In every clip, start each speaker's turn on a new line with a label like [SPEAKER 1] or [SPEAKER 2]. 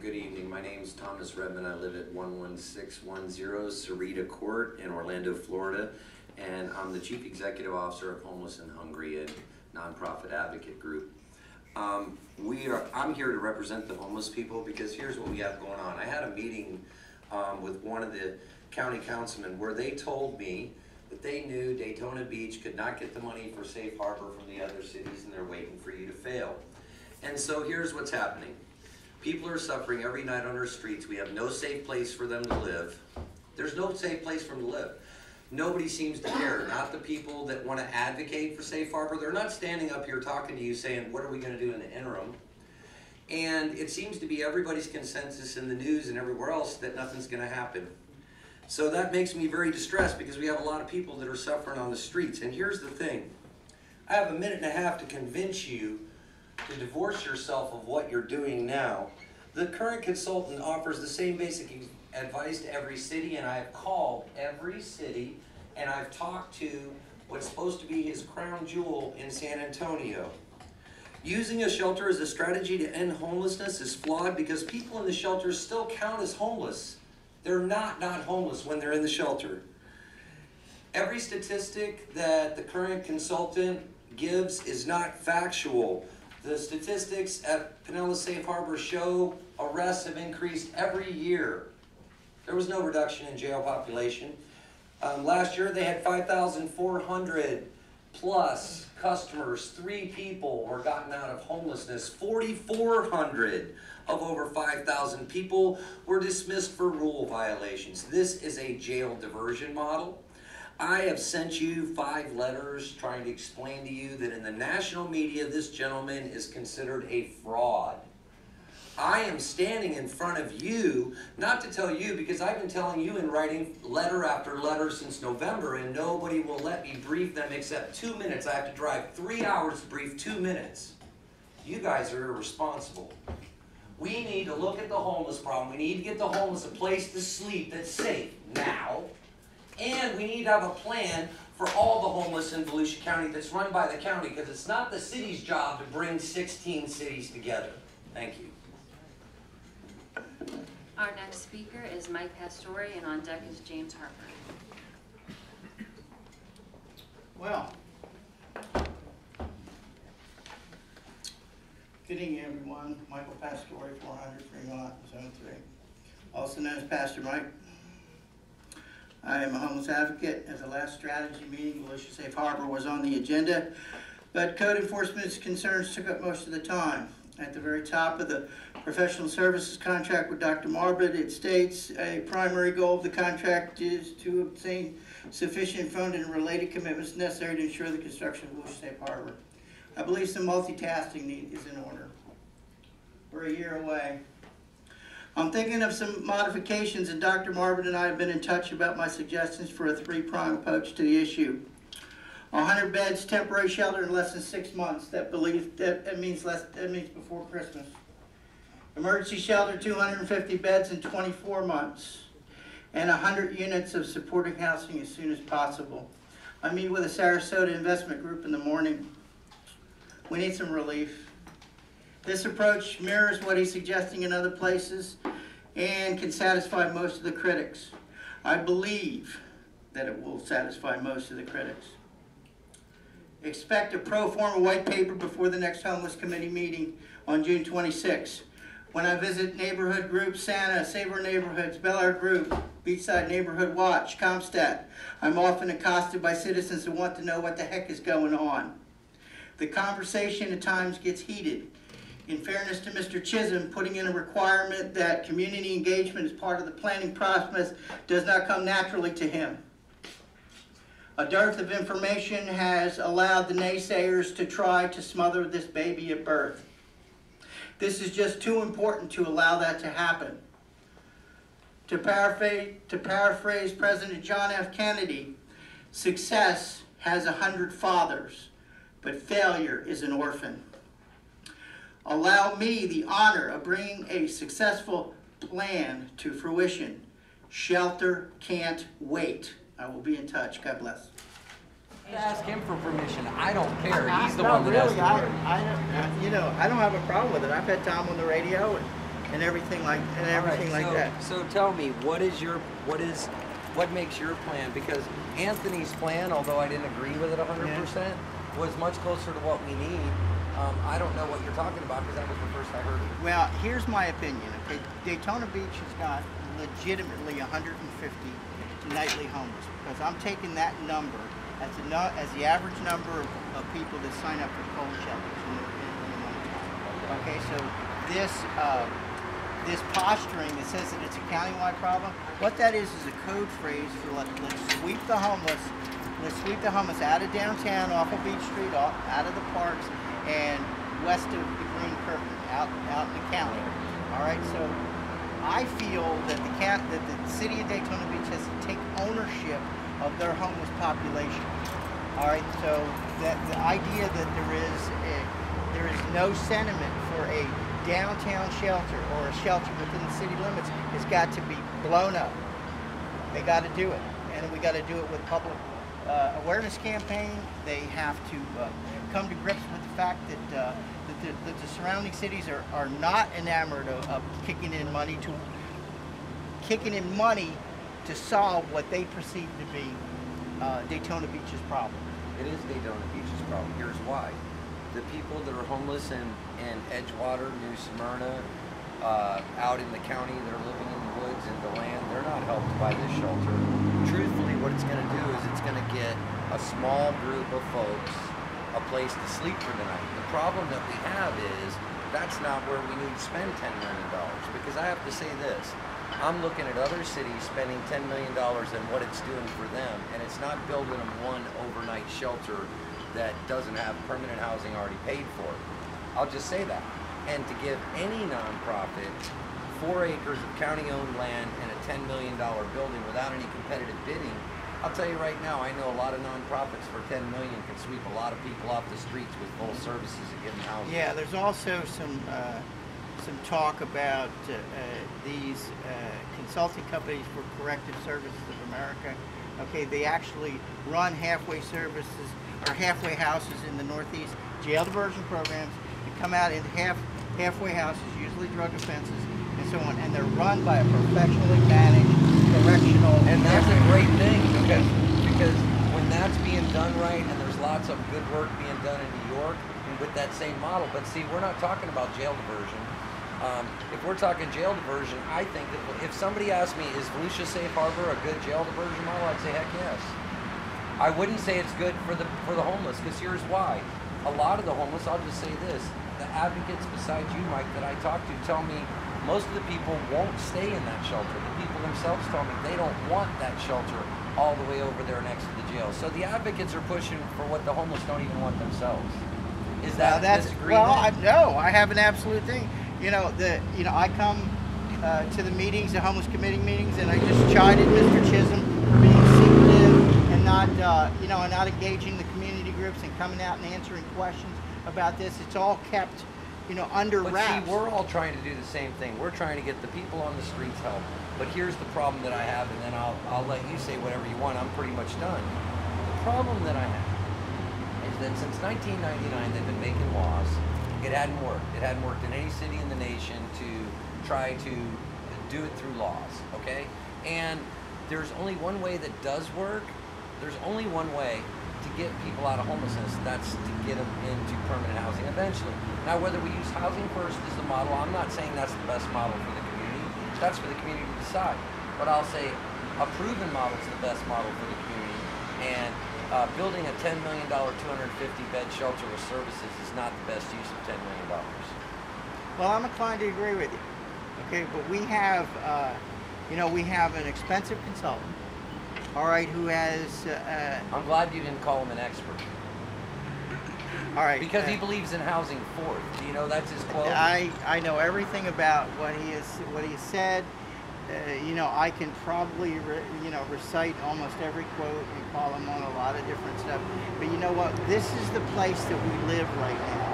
[SPEAKER 1] good evening. My name is Thomas Rebman. I live at 11610 Sarita Court in Orlando, Florida, and I'm the Chief Executive Officer of Homeless and Hungry, a nonprofit advocate group. I'm here to represent the homeless people because here's what we have going on. I had a meeting with one of the county councilmen where they told me that they knew Daytona Beach could not get the money for safe harbor from the other cities and they're waiting for you to fail. And so here's what's happening. People are suffering every night on our streets. We have no safe place for them to live. There's no safe place for them to live. Nobody seems to care. Not the people that want to advocate for safe harbor. They're not standing up here talking to you saying, what are we going to do in the interim? And it seems to be everybody's consensus in the news and everywhere else that nothing's going to happen. So that makes me very distressed because we have a lot of people that are suffering on the streets. And here's the thing. I have a minute and a half to convince you to divorce yourself of what you're doing now. The current consultant offers the same basic advice to every city, and I've called every city and I've talked to what's supposed to be his crown jewel in San Antonio. Using a shelter as a strategy to end homelessness is flawed because people in the shelters still count as homeless. They're not homeless when they're in the shelter. Every statistic that the current consultant gives is not factual. The statistics at Pinellas Safe Harbor show arrests have increased every year. There was no reduction in jail population. Last year they had 5,400 plus customers. 3 people were gotten out of homelessness. 4,400 of over 5,000 people were dismissed for rule violations. This is a jail diversion model. I have sent you 5 letters trying to explain to you that in the national media, this gentleman is considered a fraud. I am standing in front of you, not to tell you, because I've been telling you in writing letter after letter since November, and nobody will let me brief them except 2 minutes. I have to drive 3 hours to brief 2 minutes. You guys are irresponsible. We need to look at the homeless problem. We need to get the homeless a place to sleep that's safe now. And we need to have a plan for all the homeless in Volusia County that's run by the county, because it's not the city's job to bring 16 cities together. Thank you.
[SPEAKER 2] Our next speaker is Mike Pastore, and on deck is James Harper.
[SPEAKER 3] Well, good evening, everyone. Michael Pastore, 400 Fremont, Zone 3, also known as Pastor Mike. I am a homeless advocate. At the last strategy meeting, Volusia Safe Harbor was on the agenda, but code enforcement's concerns took up most of the time. At the very top of the professional services contract with Dr. Marbut, it states a primary goal of the contract is to obtain sufficient funding and related commitments necessary to ensure the construction of Volusia Safe Harbor. I believe some multitasking is in order. We're a year away. I'm thinking of some modifications, and Dr. Marbut and I have been in touch about my suggestions for a 3-pronged approach to the issue. 100 beds temporary shelter in less than 6 months. That means before Christmas. Emergency shelter 250 beds in 24 months, and 100 units of supporting housing as soon as possible. I meet with a Sarasota investment group in the morning. We need some relief. This approach mirrors what he's suggesting in other places and can satisfy most of the critics. I believe that it will satisfy most of the critics. Expect a pro forma white paper before the next Homeless Committee meeting on June 26. When I visit neighborhood groups, Santa, Save Our Neighborhoods, Bel Air Group, Beachside Neighborhood Watch, Comstat, I'm often accosted by citizens who want to know what the heck is going on. The conversation at times gets heated. In fairness to Mr. Chisholm, putting in a requirement that community engagement as part of the planning process does not come naturally to him. A dearth of information has allowed the naysayers to try to smother this baby at birth. This is just too important to allow that to happen. To paraphrase President John F. Kennedy, success has 100 fathers, but failure is an orphan. Allow me the honor of bringing a successful plan to fruition. Shelter can't wait. I will be in touch. God bless.
[SPEAKER 4] Ask him for permission. I don't care. He's the one that has to.
[SPEAKER 3] I don't have a problem with it. I've had Tom on the radio, and and everything like that.
[SPEAKER 4] So tell me, what makes your plan? Because Anthony's plan, although I didn't agree with it 100%, was much closer to what we need. I don't know what you're talking about because that was the first I heard of it.
[SPEAKER 3] Well, here's my opinion. Okay, Daytona Beach has got legitimately 150 nightly homeless, because I'm taking that number as the average number of people that sign up for cold shelters in the wintertime. Okay, so this posturing that says that it's a countywide problem, what that is a code phrase for let's sweep the homeless. Let's sweep the homeless out of downtown, off of Beach Street, out of the parks, and west of the Green Curtain, out in the county. All right, so I feel that the city of Daytona Beach has to take ownership of their homeless population. All right, so that the idea that there is no sentiment for a downtown shelter or a shelter within the city limits has got to be blown up. They got to do it, and we got to do it with public awareness campaign. They have to come to grips with the fact that the surrounding cities are not enamored of kicking in money to solve what they perceive to be Daytona Beach's problem.
[SPEAKER 4] It is Daytona Beach's problem. Here's why. The people that are homeless in Edgewater, New Smyrna, out in the county, they're living in the woods and the land, they're not helped by this shelter. Truthfully, what it's going to do is it's going to get a small group of folks a place to sleep for the night. The problem that we have is that's not where we need to spend $10 million, because I have to say this. I'm looking at other cities spending $10 million and what it's doing for them, and it's not building them one overnight shelter that doesn't have permanent housing already paid for. I'll just say that. And to give any nonprofit 4 acres of county-owned land and a $10 million building without any competitive bidding, I'll tell you right now, I know a lot of nonprofits for $10 million can sweep a lot of people off the streets with full services and give them housing.
[SPEAKER 3] Yeah, there's also some talk about these consulting companies for Corrective Services of America. Okay, they actually run halfway services or halfway houses in the Northeast, jail diversion programs, and come out in halfway houses, usually drug offenses, and so on, and they're run by a professionally managed correctional.
[SPEAKER 4] And that's a great thing, because when that's being done right, and there's lots of good work being done in New York with that same model, but see, we're not talking about jail diversion. If we're talking jail diversion, I think that if somebody asked me, is Volusia Safe Harbor a good jail diversion model, I'd say heck yes. I wouldn't say it's good for the homeless, because here's why. A lot of the homeless, I'll just say this, the advocates besides you, Mike, that I talk to tell me most of the people won't stay in that shelter. The people themselves tell me they don't want that shelter all the way over there next to the jail. So the advocates are pushing for what the homeless don't even want themselves. Is that disagreement?
[SPEAKER 3] Well, no, I have an absolute thing. I come to the meetings, the homeless committee meetings, and I just chided Mr. Chisholm for being secretive and not, and not engaging the community groups and coming out and answering questions about this. It's all kept, under wraps.
[SPEAKER 4] But see, we're all trying to do the same thing. We're trying to get the people on the streets help. But here's the problem that I have, and then I'll let you say whatever you want. I'm pretty much done. The problem that I have is that since 1999, they've been making laws. It hadn't worked. It hadn't worked in any city in the nation to try to do it through laws, okay? And there's only one way that does work. There's only one way to get people out of homelessness. That's to get them into permanent housing eventually. Now, whether we use housing first as the model, I'm not saying that's the best model for the community. That's for the community to decide. But I'll say a proven model is the best model for the community. And building a $10 million, 250-bed shelter with services is not the best use of $10 million.
[SPEAKER 3] Well, I'm inclined to agree with you. Okay, but we have, we have an expensive consultant, all right, who has...
[SPEAKER 4] I'm glad you didn't call him an expert.
[SPEAKER 3] All right.
[SPEAKER 4] Because he believes in housing fourth. That's his quote.
[SPEAKER 3] I know everything about what he has said. I can probably recite almost every quote and call him on a lot of different stuff. But you know what? This is the place that we live right now.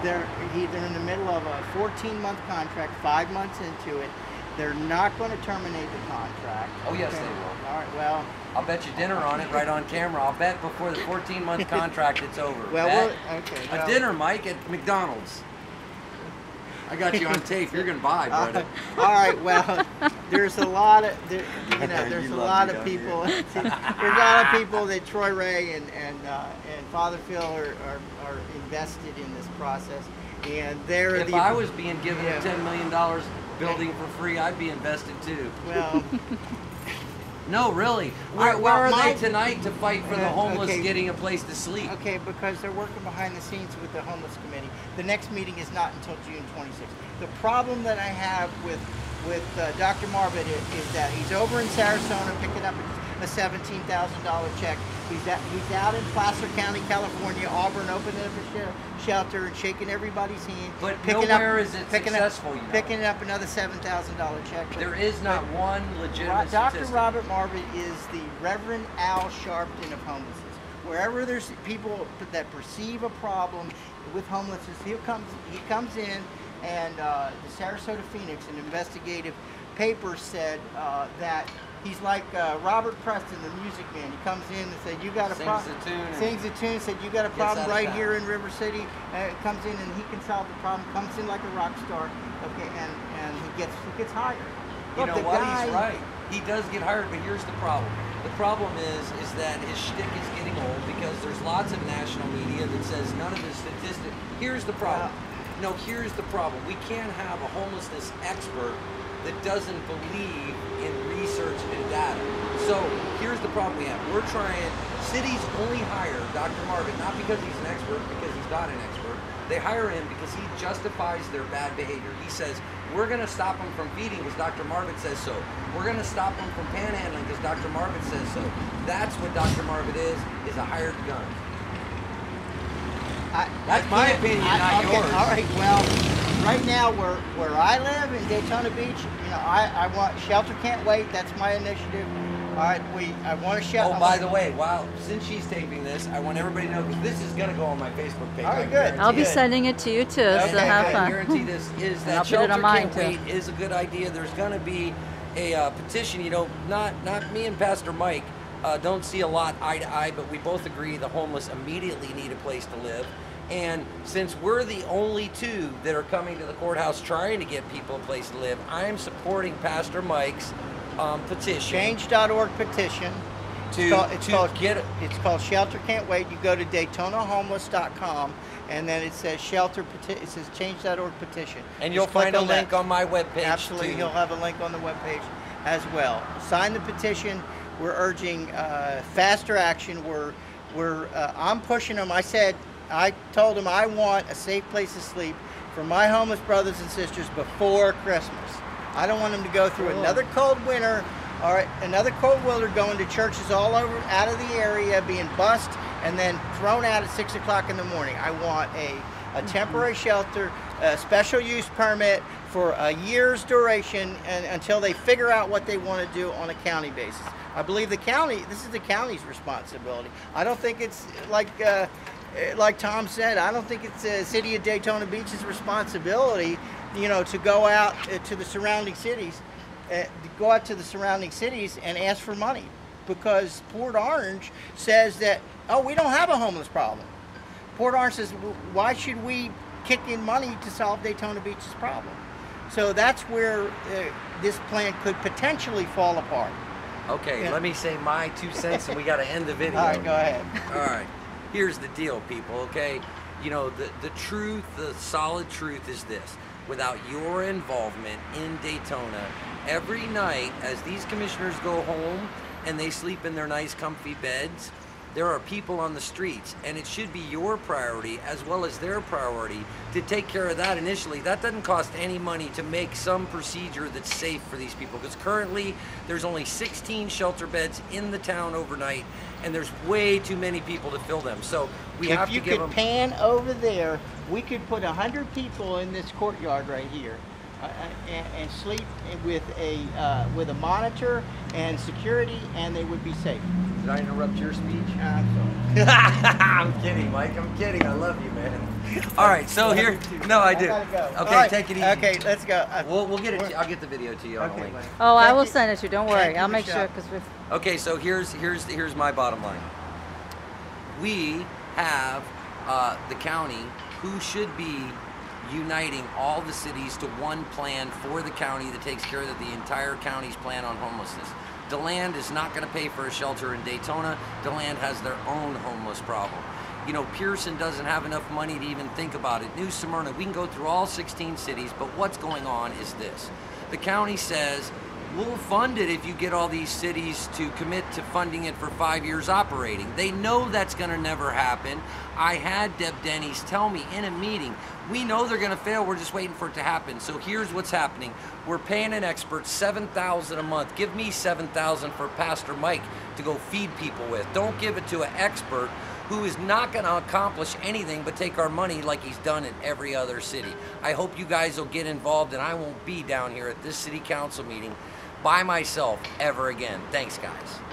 [SPEAKER 3] They're in the middle of a 14-month contract, 5 months into it. They're not going to terminate the contract.
[SPEAKER 4] Oh, yes, they will.
[SPEAKER 3] All right, well...
[SPEAKER 4] I'll bet you dinner on it right on camera. I'll bet before the 14-month contract it's over.
[SPEAKER 3] Well,
[SPEAKER 4] a dinner, Mike, at McDonald's. I got you on tape. You're gonna buy, brother.
[SPEAKER 3] All right. Well, there's a lot of there's
[SPEAKER 4] You
[SPEAKER 3] a
[SPEAKER 4] love
[SPEAKER 3] lot
[SPEAKER 4] me,
[SPEAKER 3] of
[SPEAKER 4] don't
[SPEAKER 3] people. There's a lot of people that Troy Ray and Father Phil are invested in this process, and they're
[SPEAKER 4] If
[SPEAKER 3] the.
[SPEAKER 4] I was being given
[SPEAKER 3] Yeah.
[SPEAKER 4] a $10 million building for free, I'd be invested too.
[SPEAKER 3] Well.
[SPEAKER 4] No, really. Where
[SPEAKER 3] Well,
[SPEAKER 4] are
[SPEAKER 3] my-
[SPEAKER 4] they tonight to fight for the homeless
[SPEAKER 3] okay.
[SPEAKER 4] getting a place to sleep?
[SPEAKER 3] Okay, because they're working behind the scenes with the homeless committee. The next meeting is not until June 26th. The problem that I have with Dr. Marvin is that he's over in Sarasota picking up a $17,000 check. He's out in Placer County, California, Auburn, opening up a shelter and shaking everybody's hand.
[SPEAKER 4] But
[SPEAKER 3] picking
[SPEAKER 4] nowhere is it
[SPEAKER 3] picking
[SPEAKER 4] successful, you know.
[SPEAKER 3] Picking up another $7,000 check.
[SPEAKER 4] There is not one legitimate
[SPEAKER 3] Dr.
[SPEAKER 4] statistic.
[SPEAKER 3] Robert Marvin is the Reverend Al Sharpton of homelessness. Wherever there's people that perceive a problem with homelessness, he comes in, and the Sarasota Phoenix, an investigative paper, said that he's like Robert Preston, the music man. He comes in and said, "You got a problem." Sings a tune. Said, "You got a problem right here in River City." Comes in and he can solve the problem. Comes in like a rock star. Okay, and he gets hired.
[SPEAKER 4] You
[SPEAKER 3] Look,
[SPEAKER 4] know
[SPEAKER 3] the
[SPEAKER 4] what?
[SPEAKER 3] guy-
[SPEAKER 4] He's right. He does get hired, but here's the problem. The problem is that his shtick is getting old because there's lots of national media that says none of the statistics. Here's the problem. No, here's the problem. We can't have a homelessness expert that doesn't believe in research and data. So here's the problem we have. We're trying, cities only hire Dr. Marvin, not because he's an expert, because he's not an expert. They hire him because he justifies their bad behavior. He says, we're going to stop them from feeding because Dr. Marvin says so. We're going to stop them from panhandling because Dr. Marvin says so. That's what Dr. Marvin is a hired gun. That's my opinion, not yours.
[SPEAKER 3] All right, well, right now where I live in Daytona Beach, you know, I want Shelter Can't Wait. That's my initiative. All right, I want to shelter.
[SPEAKER 4] Oh, by the way, since she's taping this, I want everybody to know because this is going to go on my Facebook page.
[SPEAKER 3] All right,
[SPEAKER 4] I
[SPEAKER 3] good.
[SPEAKER 4] guarantee
[SPEAKER 5] I'll be
[SPEAKER 4] it.
[SPEAKER 5] sending it to you too,
[SPEAKER 3] Okay,
[SPEAKER 5] so have
[SPEAKER 3] good.
[SPEAKER 4] I
[SPEAKER 5] fun.
[SPEAKER 4] guarantee this is
[SPEAKER 5] And I'll
[SPEAKER 4] that
[SPEAKER 5] put it
[SPEAKER 4] Shelter
[SPEAKER 5] on mine,
[SPEAKER 4] Can't
[SPEAKER 5] too.
[SPEAKER 4] Wait is a good idea. There's going to be a petition. You know, not me and Pastor Mike don't see a lot eye to eye, but we both agree the homeless immediately need a place to live. And since we're the only two that are coming to the courthouse trying to get people a place to live, I am supporting Pastor Mike's petition.
[SPEAKER 3] Change.org petition. It's called Shelter Can't Wait. You go to DaytonaHomeless.com, and then it says it says Change.org petition.
[SPEAKER 4] And you'll
[SPEAKER 3] Just click
[SPEAKER 4] find a
[SPEAKER 3] on that.
[SPEAKER 4] link on my webpage.
[SPEAKER 3] Absolutely,
[SPEAKER 4] too.
[SPEAKER 3] you'll have a link on the webpage as well. Sign the petition. We're urging faster action. I'm pushing them. I told them I want a safe place to sleep for my homeless brothers and sisters before Christmas. I don't want them to go through another cold winter. All right, another cold winter going to churches all over out of the area, being bussed and then thrown out at 6 o'clock in the morning. I want a temporary shelter, a special use permit for a year's duration and until they figure out what they want to do on a county basis. I believe this is the county's responsibility. I don't think it's like Tom said, I don't think it's the city of Daytona Beach's responsibility, you know, to go out to the surrounding cities, and ask for money, because Port Orange says that, oh, we don't have a homeless problem. Port Orange says, why should we kick in money to solve Daytona Beach's problem? So that's where this plan could potentially fall apart.
[SPEAKER 4] Okay,
[SPEAKER 3] Yeah.
[SPEAKER 4] let me say my 2 cents and we got to end the video.
[SPEAKER 3] All right, go ahead.
[SPEAKER 4] All right, here's the deal, people, okay? You know, the truth, the solid truth is this. Without your involvement in Daytona, every night as these commissioners go home and they sleep in their nice comfy beds, there are people on the streets, and it should be your priority as well as their priority to take care of that initially. That doesn't cost any money to make some procedure that's safe for these people, because currently there's only 16 shelter beds in the town overnight, and there's way too many people to fill them. So we have
[SPEAKER 3] If you
[SPEAKER 4] to give
[SPEAKER 3] could
[SPEAKER 4] them...
[SPEAKER 3] pan over there, we could put 100 people in this courtyard right here and sleep with a monitor and security, and they would be safe.
[SPEAKER 4] Did I interrupt your speech?
[SPEAKER 3] I'm sorry.
[SPEAKER 4] I'm kidding, Mike. I'm kidding. I love you, man. All right, so here... No, I do.
[SPEAKER 3] gotta go.
[SPEAKER 4] Okay,
[SPEAKER 3] All right.
[SPEAKER 4] take it easy.
[SPEAKER 3] Okay, let's go.
[SPEAKER 4] We'll get it. I'll get the video to you on a
[SPEAKER 3] Okay,
[SPEAKER 4] link.
[SPEAKER 3] buddy.
[SPEAKER 5] Oh, I
[SPEAKER 3] Thank
[SPEAKER 5] will
[SPEAKER 3] you.
[SPEAKER 5] send it to you. Don't
[SPEAKER 3] Thank
[SPEAKER 5] worry.
[SPEAKER 3] you,
[SPEAKER 5] I'll make
[SPEAKER 3] Michelle.
[SPEAKER 5] sure because we've.
[SPEAKER 4] Okay, so here's my bottom line. We have the county who should be uniting all the cities to one plan for the county that takes care of the entire county's plan on homelessness. DeLand is not going to pay for a shelter in Daytona. DeLand has their own homeless problem. You know, Pearson doesn't have enough money to even think about it. New Smyrna, we can go through all 16 cities, but what's going on is this. The county says, we'll fund it if you get all these cities to commit to funding it for 5 years operating. They know that's going to never happen. I had Deb Denny's tell me in a meeting, we know they're going to fail, we're just waiting for it to happen. So here's what's happening. We're paying an expert $7,000 a month. Give me $7,000 for Pastor Mike to go feed people with. Don't give it to an expert who is not going to accomplish anything but take our money like he's done in every other city. I hope you guys will get involved, and I won't be down here at this city council meeting by myself ever again. Thanks, guys.